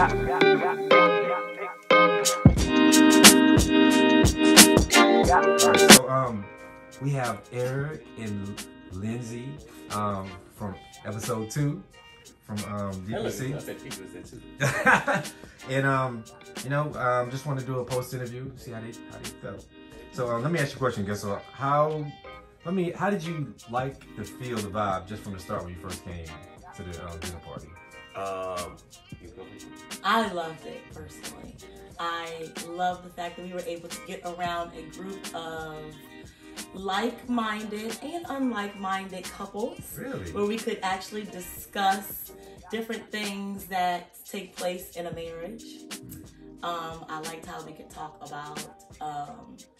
So we have Eric and Lindsay from episode 2 from DPC. I said people said too. And just want to do a post interview, see how they felt. So let me ask you a question, guys. So how did you like the feel, the vibe, just from the start when you first came to the dinner party? I loved it personally. I love the fact that we were able to get around a group of like-minded and unlike-minded couples. Really? Where we could actually discuss different things that take place in a marriage. I liked how we could talk about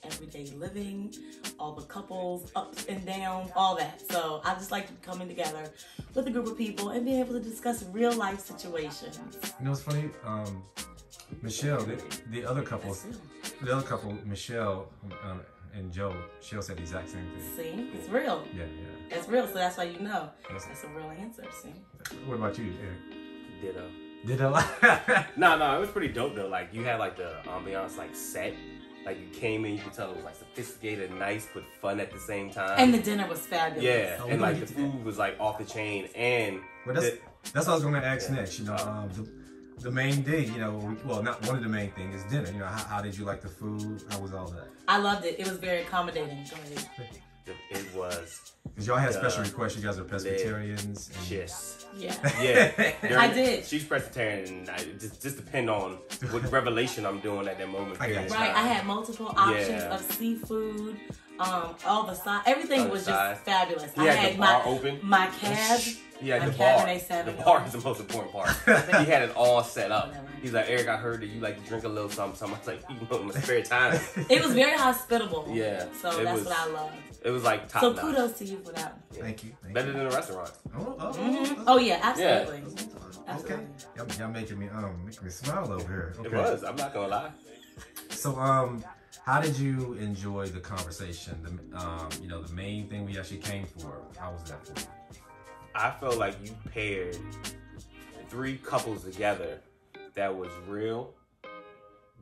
everyday living, all the couples, ups and downs, all that. So I just liked coming together with a group of people and being able to discuss real life situations. You know what's funny? Michelle, the other couple, Michelle and Joe, Michelle said the exact same thing. See, it's real. Yeah. It's real, so that's why you know. Yes. That's a real answer, see? What about you, Eric? Ditto. Ditto? No, it was pretty dope though. Like you had like the ambiance like set. Like you came in, you could tell it was like sophisticated, nice, but fun at the same time. And the dinner was fabulous. Yeah, Oh, and like the food was like off the chain. And Well, that's what I was going to ask next. You know, the main thing, you know, well, not one of the main things is dinner. You know, how did you like the food? How was all that? I loved it. It was very accommodating. Go ahead. it was. Because y'all had special requests. You guys are Presbyterians. And Yes. Yeah. Yeah. I did. She's Presbyterian. And just depend on what revelation I'm doing at that moment. I got you. Right. I had multiple options of seafood. All the side, everything was just fabulous. He had the bar open. My cab. Yeah, the Cabernet bar. Sauvignon. The bar is the most important part. He had it all set up. He's like, Eric, I heard that you like to drink a little something. I was like, you know, in my spare time. It was very hospitable. Yeah. So that's what I loved. It was like top So notch. kudos to you for that. Yeah. Thank you. Better than a restaurant. Oh yeah, absolutely. Okay. Y'all making me smile over here. Okay. It was. I'm not gonna lie. So how did you enjoy the conversation? The main thing we actually came for. How was that for you? I felt like you paired 3 couples together that was real,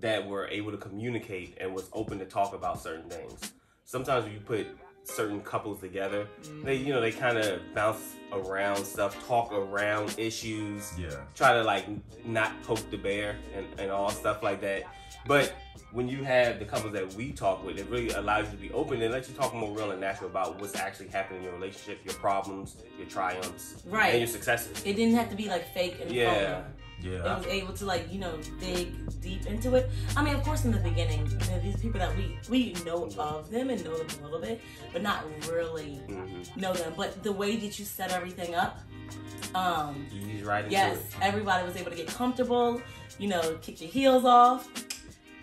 that were able to communicate and was open to talk about certain things. Sometimes when you put certain couples together, they kind of bounce around stuff, talk around issues, try to like not poke the bear and all stuff like that. But when you have the couples that we talk with, it really allows you to be open and let you talk more real and natural about what's actually happening in your relationship, your problems, your triumphs, and your successes. It didn't have to be like fake and phony. Yeah. It was able to like, dig deep into it. I mean, of course, in the beginning, these people that we know of them and know them a little bit, but not really know them. But the way that you set everything up, ease right into yes, everybody was able to get comfortable, kick your heels off,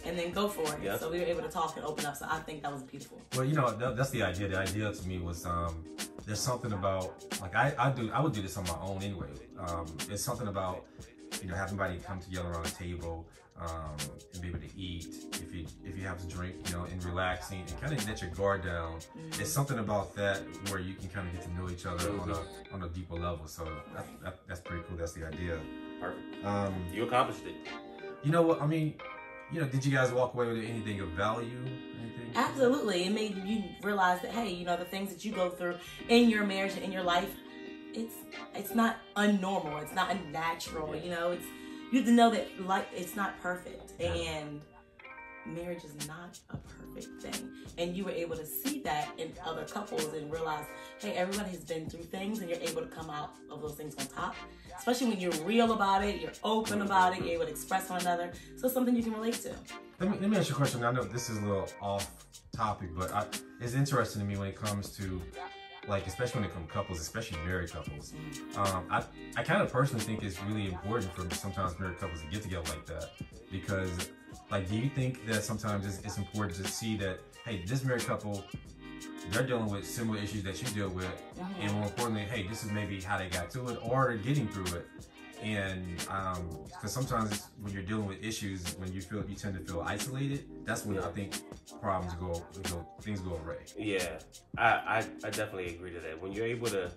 and then go for it. Yep. So we were able to talk and open up. So I think that was beautiful. Well, that's the idea. The idea to me was there's something about, like I would do this on my own anyway. It's something about having somebody come together around a table and be able to eat. If you have to drink, and relaxing and kind of let your guard down. It's something about that where you can kind of get to know each other on a deeper level. So that's pretty cool. That's the idea. Perfect. You accomplished it. You know what I mean? Did you guys walk away with anything of value? Anything? Absolutely. It made you realize that, hey, the things that you go through in your marriage and in your life, it's not unnormal. It's not unnatural. You have to know that life, it's not perfect. And marriage is not a perfect thing. And you were able to see that in other couples and realize, hey, everybody has been through things and you're able to come out of those things on top. Especially when you're real about it, you're open about it, you're able to express one another. So it's something you can relate to. Let me ask you a question. I know this is a little off topic, but it's interesting to me when it comes to, like, especially when it comes to couples, especially married couples. I kind of personally think it's really important for sometimes married couples to get together like that. Because, like, do you think that sometimes it's important to see that, hey, this married couple, they're dealing with similar issues that you deal with, and more importantly, hey, this is maybe how they got to it, or they're getting through it, And because sometimes when you're dealing with issues, when you tend to feel isolated, that's when I think things go awry. Yeah, I definitely agree to that. When you're able to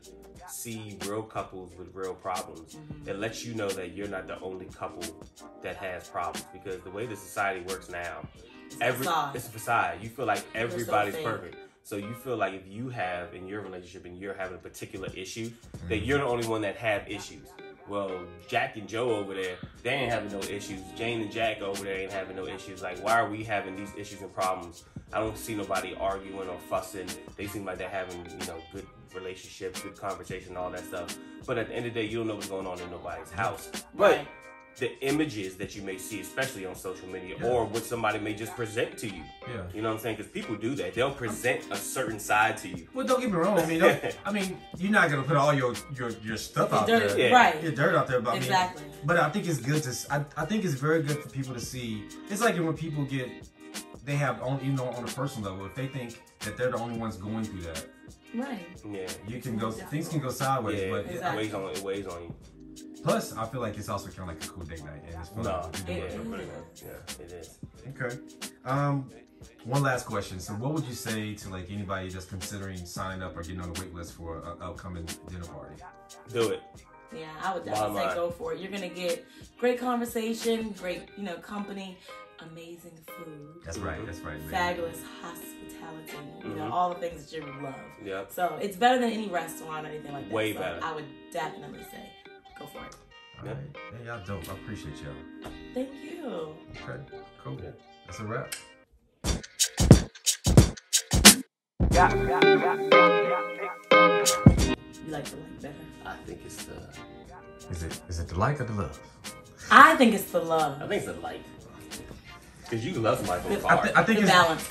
see real couples with real problems, it lets you know that you're not the only couple that has problems. Because the way the society works now, it's a facade. You feel like everybody's perfect. So you feel like if you have in your relationship and you're having a particular issue, that you're the only one that have issues. Well, Jack and Joe over there, they ain't having no issues. Jane and Jack over there ain't having no issues. Like, why are we having these issues and problems? I don't see nobody arguing or fussing. They seem like they're having, good relationships, good conversation, all that stuff. But at the end of the day, you don't know what's going on in nobody's house. But the images that you may see, especially on social media, or what somebody may just present to you. Yeah. You know what I'm saying? Because people do that. They'll present a certain side to you. Well, don't get me wrong. I mean, you're not gonna put all your stuff out there, right? Your dirt out there, but exactly. But I think it's good I think it's very good for people to see. It's like when people they have on a personal level, if they think that they're the only ones going through that, right? Yeah. You can go. Things can go sideways, but it weighs on you. Plus, I feel like it's also kind of like a cool date night, and it's fun. It is. Okay. One last question. So, what would you say to like anybody that's considering signing up or getting on the wait list for an upcoming dinner party? Do it. Yeah, I would definitely say go for it. You're gonna get great conversation, great company, amazing food. That's right. That's right. Fabulous hospitality. You know, all the things that you would love. Yep. So it's better than any restaurant or anything like that. Way better. I would definitely say go for it. All right. Hey, y'all dope. I appreciate y'all. Thank you. Okay. Cool. That's a wrap. You like the like better? I think it's the. Is it the like or the love? I think it's the love. I think it's the like. Because you love somebody from far. I think good balance.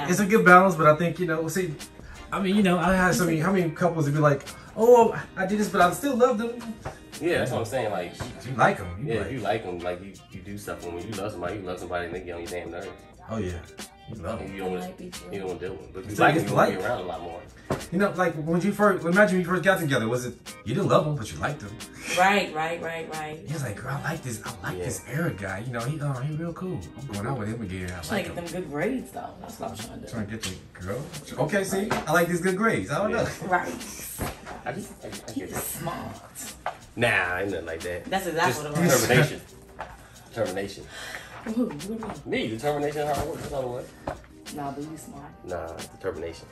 It's a good balance, but I think see, I mean, I had how many couples would be like, oh, I did this, but I still love them. Yeah, that's what I'm saying. Like, you like them. You like them. Like, you do stuff when you love somebody and they get on your damn nerves. Oh, yeah. You love them. You don't want to deal with them. But you like them, you want to be around a lot more. Like, imagine when you first got together, was it, you didn't love them, but you liked them? Right. He was like, girl, I like this Eric guy. He real cool. I'm going out with him again. I'm trying to get them good grades, though. That's what I'm trying to do. Trying to get the girl? Okay, see? I like these good grades. I don't know. Right. I get He's smart. Nah, ain't nothing like that. That's exactly what it was. Determination. Who? Me, determination, hard work. That's not what. Nah, but you smart. Nah, determination.